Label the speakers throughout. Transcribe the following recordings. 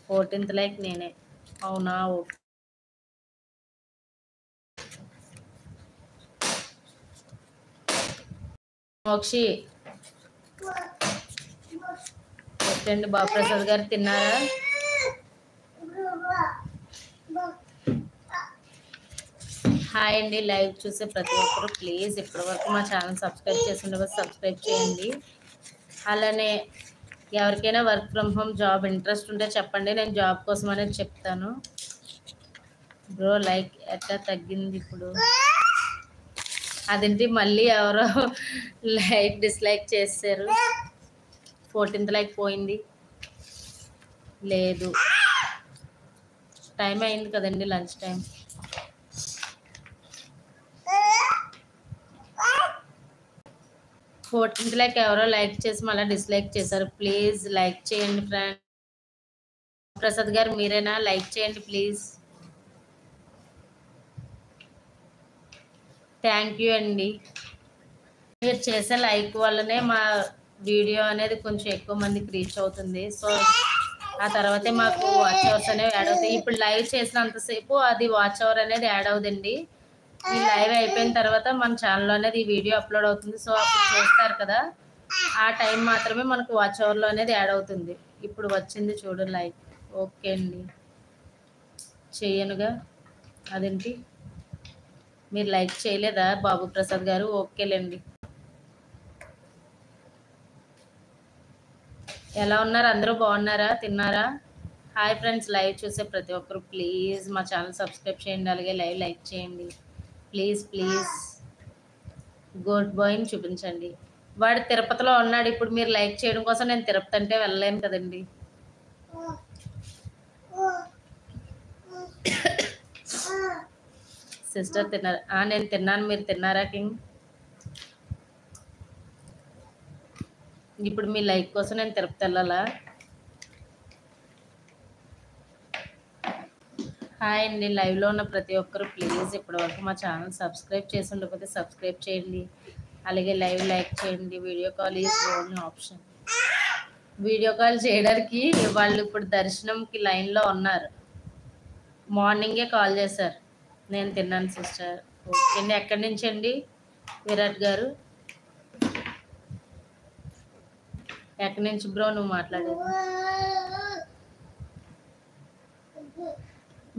Speaker 1: 14th like నేనే. అవునా? Okay. Mokshi okay అండి. బాబుప్రసాద్ గారు తిన్నారా? హాయ్ అండి. లైవ్ చూసే ప్రతి ఒక్కరు ప్లీజ్ ఇప్పటివరకు మా ఛానల్ సబ్స్క్రైబ్ చేసి సబ్స్క్రైబ్ చేయండి. అలానే ఎవరికైనా work from home job interest ఉంటే చెప్పండి, నేను జాబ్ కోసం అనేది చెప్తాను. బ్రో లైక్ ఎట్లా తగ్గింది ఇప్పుడు? అదేంటి మళ్ళీ ఎవరో లైక్ డిస్లైక్ చేశారు. 14th లైక్ పోయింది. లేదు, టైం అయింది కదండి, లంచ్ టైం. ఫోర్టీన్త్ లైక్ ఎవరో లైక్ చేసి మళ్ళీ డిస్లైక్ చేశారు. ప్లీజ్ లైక్ చేయండి ఫ్రెండ్. ప్రసాద్ గారు మీరేనా? లైక్ చేయండి ప్లీజ్. థ్యాంక్ యూ అండి. మీరు చేసే లైక్ వల్లనే మా వీడియో అనేది కొంచెం ఎక్కువ మందికి రీచ్ అవుతుంది. సో ఆ తర్వాతే మాకు వాచ్ అవర్స్ అనేవి యాడ్ అవుతాయి. ఇప్పుడు లైవ్ చేసినంతసేపు అది వాచ్ అవర్ అనేది యాడ్ అవుతుంది. ఈ లైవ్ అయిపోయిన తర్వాత మన ఛానల్లో అనేది ఈ వీడియో అప్లోడ్ అవుతుంది. సో అప్పుడు చూస్తారు కదా, ఆ టైం మాత్రమే మనకు వాచ్ అవర్లో అనేది యాడ్ అవుతుంది. ఇప్పుడు వచ్చింది చూడు లైక్. ఓకే అండి, చెయ్యనుగా. అదేంటి మీరు లైక్ చేయలేదా బాబు ప్రసాద్ గారు? ఓకేలేండి. ఎలా ఉన్నారు? అందరూ బాగున్నారా? తిన్నారా? హాయ్ ఫ్రెండ్స్, లైవ్ చూసే ప్రతి ఒక్కరు ప్లీజ్ మా ఛానల్ సబ్స్క్రైబ్ చేయండి, అలాగే లైవ్ లైక్ చేయండి ప్లీజ్ ప్లీజ్. గుడ్ బాయ్ని చూపించండి. వాడు తిరుపతిలో ఉన్నాడు. ఇప్పుడు మీరు లైక్ చేయడం కోసం నేను తిరుపతి అంటే వెళ్ళలేను కదండి. సిస్టర్ తిన్నారా? నేను తిన్నాను. మీరు తిన్నారా కింగ్? ఇప్పుడు మీ లైక్ కోసం నేను తిరుపతి వెళ్ళాలా? హాయ్ అండి. లైవ్లో ఉన్న ప్రతి ఒక్కరు ప్లీజ్ ఇప్పటివరకు మా ఛానల్ సబ్స్క్రైబ్ చేసి ఉండకపోతే సబ్స్క్రైబ్ చేయండి, అలాగే లైవ్ లైక్ చేయండి. Video call is only option. Video call చేయడానికి వాళ్ళు ఇప్పుడు దర్శనంకి లైన్లో ఉన్నారు. మార్నింగే కాల్ చేశారు. నేను తిన్నాను సిస్టర్. ఓకే అండి. ఎక్కడి నుంచి అండి విరాట్ గారు? ఎక్కడి నుంచి బ్రో నువ్వు మాట్లాడేది?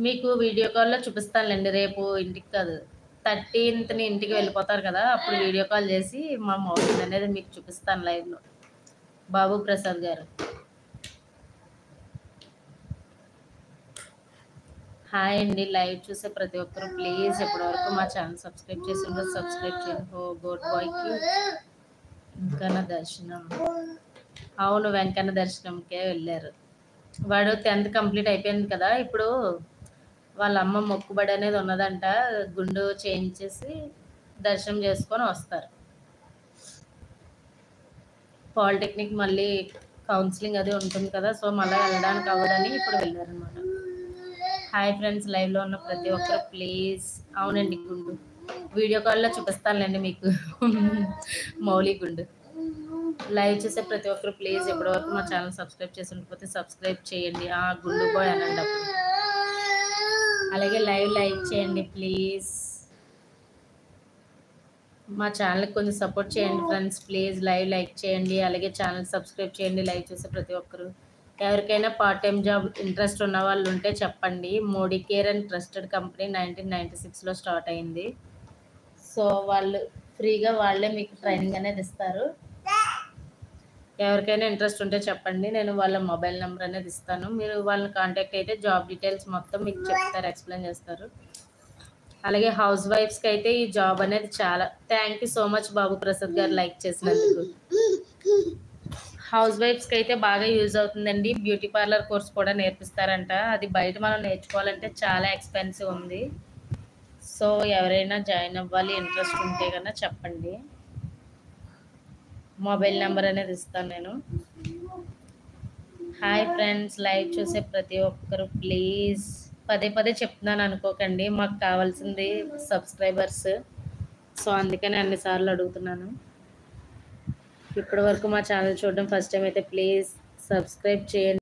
Speaker 1: మీకు వీడియో కాల్లో చూపిస్తానులేండి. రేపు ఇంటికి కాదు, 13th ఇంటికి వెళ్ళిపోతారు కదా, అప్పుడు వీడియో కాల్ చేసి మా మౌత్ అనేది మీకు చూపిస్తాను లైవ్లో. బాబు ప్రసాద్ గారు హాయ్ అండి. లైవ్ చూసే ప్రతి ఒక్కరు ప్లీజ్ ఇప్పటివరకు మా ఛానల్ సబ్స్క్రైబ్ చేసి ఉండదు సబ్స్క్రైబ్ చేయండి. ఓ గుడ్ బాయ్కి వెంకన్న దర్శనం. అవును, వెంకన్న దర్శనంకే వెళ్ళారు. వాడు 10th కంప్లీట్ అయిపోయింది కదా, ఇప్పుడు వాళ్ళ అమ్మ మొక్కుబడి అనేది ఉన్నదంట. గుండు చేయించేసి దర్శనం చేసుకొని వస్తారు. పాలిటెక్నిక్ మళ్ళీ కౌన్సిలింగ్ అది ఉంటుంది కదా, సో మళ్ళీ వెళ్ళడానికి అవ్వదని ఇప్పుడు వెళ్ళారనమాట. హాయ్ ఫ్రెండ్స్, లైవ్లో ఉన్న ప్రతి ఒక్కరు ప్లీజ్. అవునండి, గుండు వీడియో కాల్లో చూపిస్తానులేండి మీకు. మౌలి గుండు. లైవ్ చూసే ప్రతి ఒక్కరు ప్లీజ్ ఇప్పటివరకు మా ఛానల్ సబ్స్క్రైబ్ చేసి ఉండకపోతే సబ్స్క్రైబ్ చేయండి. గుండు బాయ్ అనండి అప్పుడు. అలాగే లైవ్ లైక్ చేయండి ప్లీజ్. మా ఛానల్కి కొంచెం సపోర్ట్ చేయండి ఫ్రెండ్స్ ప్లీజ్. లైవ్ లైక్ చేయండి, అలాగే ఛానల్ సబ్స్క్రైబ్ చేయండి. లైవ్ చూసే ప్రతి ఒక్కరు. ఎవరికైనా పార్ట్ టైం జాబ్ ఇంట్రెస్ట్ ఉన్న వాళ్ళు ఉంటే చెప్పండి. Modi care and trusted company 1996లో స్టార్ట్ అయింది. సో వాళ్ళు ఫ్రీగా వాళ్ళే మీకు ట్రైనింగ్ అనేది ఇస్తారు. ఎవరికైనా ఇంట్రెస్ట్ ఉంటే చెప్పండి, నేను వాళ్ళ మొబైల్ నెంబర్ అనేది ఇస్తాను. మీరు వాళ్ళని కాంటాక్ట్ అయితే జాబ్ డీటెయిల్స్ మొత్తం మీకు చెప్తారు, ఎక్స్ప్లెయిన్ చేస్తారు. అలాగే హౌస్ వైఫ్స్కి అయితే ఈ జాబ్ అనేది చాలా. థ్యాంక్ యూ సో మచ్ బాబు ప్రసాద్ గారు లైక్ చేసినందుకు. హౌస్ వైఫ్స్కి అయితే బాగా యూజ్ అవుతుందండి. బ్యూటీ పార్లర్ కోర్స్ కూడా నేర్పిస్తారంట. అది బయట మనం నేర్చుకోవాలంటే చాలా ఎక్స్పెన్సివ్ ఉంది. సో ఎవరైనా జాయిన్ అవ్వాలి ఇంట్రెస్ట్ ఉంటే కన్నా చెప్పండి. మొబైల్ నెంబర్ అనేది ఇస్తాను నేను. హాయ్ ఫ్రెండ్స్, లైవ్ చూసే ప్రతి ఒక్కరు ప్లీజ్. పదే పదే చెప్తున్నాను అనుకోకండి, మాకు కావాల్సింది సబ్స్క్రైబర్స్. సో అందుకని అన్నిసార్లు అడుగుతున్నాను. ఇప్పటి వరకు మా ఛానల్ చూడడం ఫస్ట్ టైం అయితే ప్లీజ్ సబ్స్క్రైబ్ చేయండి.